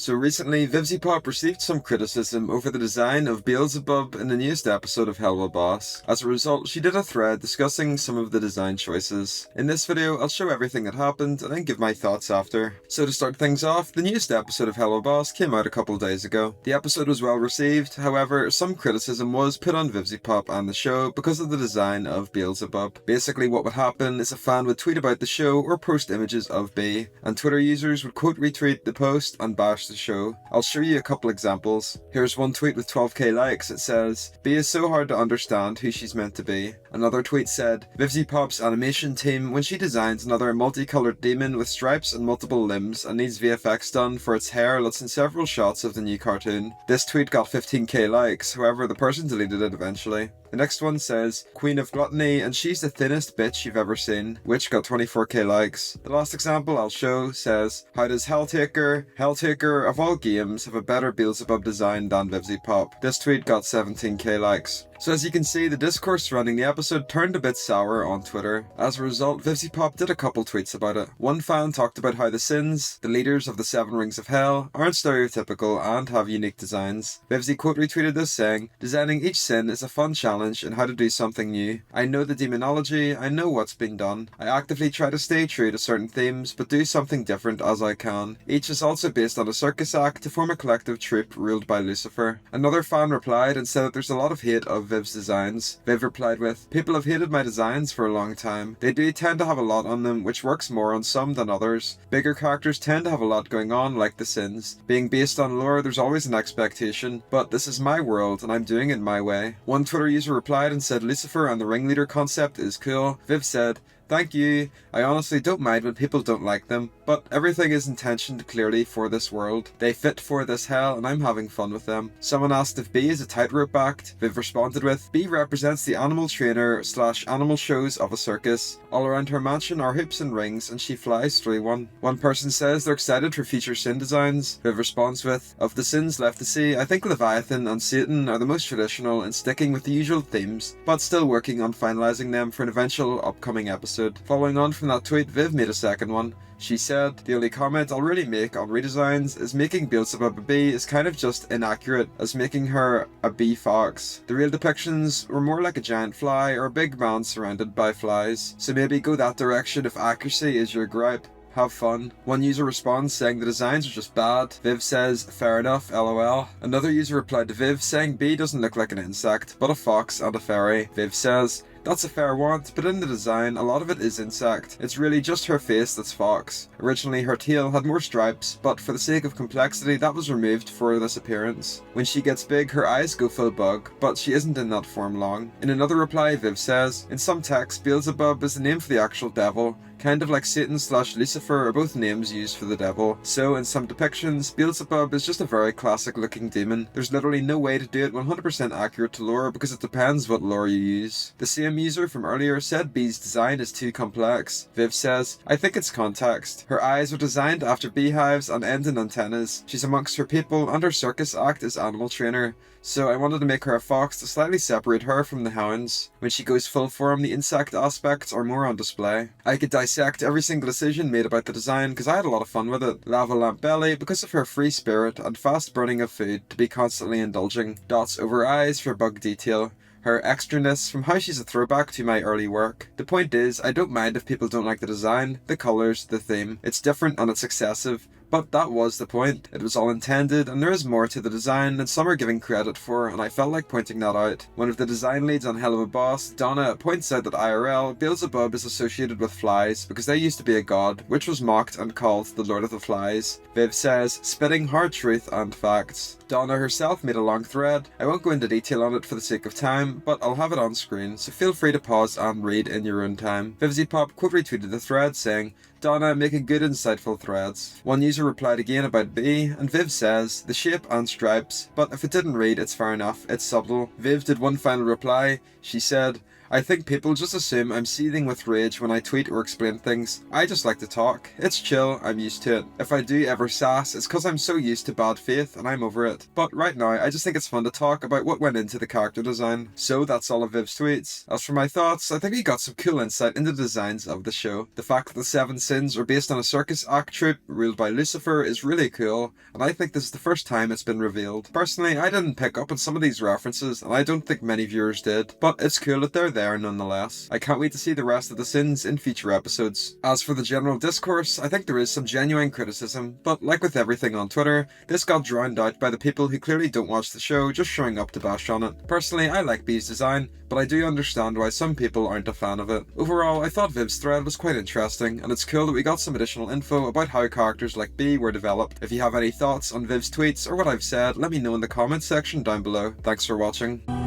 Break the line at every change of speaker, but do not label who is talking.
So recently, Vivziepop received some criticism over the design of Beelzebub in the newest episode of helluva. As a result, she did a thread discussing some of the design choices. In this video, I'll show everything that happened and then give my thoughts after. So to start things off, the newest episode of helluva came out a couple days ago. The episode was well received, however, some criticism was put on Vivziepop and the show because of the design of Beelzebub. Basically, what would happen is a fan would tweet about the show or post images of B, and Twitter users would quote retweet the post and bash the show. I'll show you a couple examples. Here's one tweet with 12k likes. It says, "B is so hard to understand who she's meant to be." Another tweet said, "Vivziepop's animation team, when she designs another multicolored demon with stripes and multiple limbs and needs VFX done for its hair that's in several shots of the new cartoon." This tweet got 15k likes, however the person deleted it eventually. The next one says, "Queen of Gluttony and she's the thinnest bitch you've ever seen," which got 24k likes. The last example I'll show says, "How does Helltaker of all games, have a better Beelzebub design than Vivziepop?" This tweet got 17k likes. So as you can see, the discourse surrounding the episode turned a bit sour on Twitter. As a result, Vivziepop did a couple tweets about it. One fan talked about how the Sins, the leaders of the 7 Rings of Hell, aren't stereotypical and have unique designs. Vivzi quote retweeted this saying, "Designing each Sin is a fun challenge in how to do something new. I know the demonology, I know what's been done. I actively try to stay true to certain themes, but do something different as I can. Each is also based on a circus act to form a collective troupe ruled by Lucifer." Another fan replied and said that there's a lot of hate of Viv's designs. Viv replied with, "People have hated my designs for a long time. They do tend to have a lot on them, which works more on some than others. Bigger characters tend to have a lot going on, like the Sins. Being based on lore, there's always an expectation, but this is my world and I'm doing it my way." One Twitter user replied and said Lucifer and the ringleader concept is cool. Viv said, "Thank you. I honestly don't mind when people don't like them, but everything is intentioned clearly for this world. They fit for this hell and I'm having fun with them." Someone asked if B is a tightrope act. Viv responded with, "B represents the animal trainer / animal shows of a circus. All around her mansion are hoops and rings and she flies through one." One person says they're excited for future Sin designs. Viv responds with, "Of the Sins left to see, I think Leviathan and Satan are the most traditional in sticking with the usual themes, but still working on finalizing them for an eventual upcoming episode." Following on from that tweet, Viv made a second one. She said, "The only comment I'll really make on redesigns is making Beelzebub a bee is kind of just inaccurate as making her a bee fox. The real depictions were more like a giant fly or a big man surrounded by flies. So maybe go that direction if accuracy is your gripe. Have fun." One user responds saying the designs are just bad. Viv says, "Fair enough, lol." Another user replied to Viv saying B doesn't look like an insect, but a fox and a fairy. Viv says, "That's a fair want, but in the design, a lot of it is insect. It's really just her face that's fox. Originally her tail had more stripes, but for the sake of complexity that was removed for this appearance. When she gets big, her eyes go full bug, but she isn't in that form long." In another reply, Viv says, "In some texts, Beelzebub is the name for the actual devil. Kind of like Satan / Lucifer are both names used for the devil. So in some depictions, Beelzebub is just a very classic looking demon. There's literally no way to do it 100% accurate to lore because it depends what lore you use." The same user from earlier said B's design is too complex. Viv says, "I think it's context. Her eyes are designed after beehives and end in antennas. She's amongst her people and her circus act is animal trainer. So I wanted to make her a fox to slightly separate her from the hounds. When she goes full form, the insect aspects are more on display. I could dissect every single decision made about the design because I had a lot of fun with it. Lava lamp belly because of her free spirit and fast burning of food to be constantly indulging. Dots over eyes for bug detail. Her extraness from how she's a throwback to my early work. The point is, I don't mind if people don't like the design, the colours, the theme. It's different and it's excessive. But that was the point. It was all intended, and there is more to the design than some are giving credit for, and I felt like pointing that out. One of the design leads on helluva, Donna, points out that IRL, Beelzebub is associated with flies because they used to be a god, which was mocked and called the Lord of the Flies. Viv says, "Spitting hard truth and facts." Donna herself made a long thread. I won't go into detail on it for the sake of time, but I'll have it on screen, so feel free to pause and read in your own time. Vivziepop quote retweeted the thread saying, "Donna making good insightful threads." One user replied again about B, and Viv says, "The shape and stripes, but if it didn't read, it's fair enough, it's subtle." Viv did one final reply. She said, I think people just assume I'm seething with rage when I tweet or explain things. I just like to talk. It's chill, I'm used to it. If I do ever sass, it's cause I'm so used to bad faith and I'm over it. But right now, I just think it's fun to talk about what went into the character design. So that's all of Viv's tweets. As for my thoughts, I think he got some cool insight into the designs of the show. The fact that the 7 sins are based on a circus act troupe ruled by Lucifer is really cool, and I think this is the first time it's been revealed. Personally, I didn't pick up on some of these references, and I don't think many viewers did, but it's cool that they're there nonetheless. I can't wait to see the rest of the sins in future episodes. As for the general discourse, I think there is some genuine criticism, but like with everything on Twitter, this got drowned out by the people who clearly don't watch the show just showing up to bash on it. Personally, I like Bee's design, but I do understand why some people aren't a fan of it. Overall, I thought Viv's thread was quite interesting, and it's cool that we got some additional info about how characters like Bee were developed. If you have any thoughts on Viv's tweets or what I've said, let me know in the comments section down below. Thanks for watching.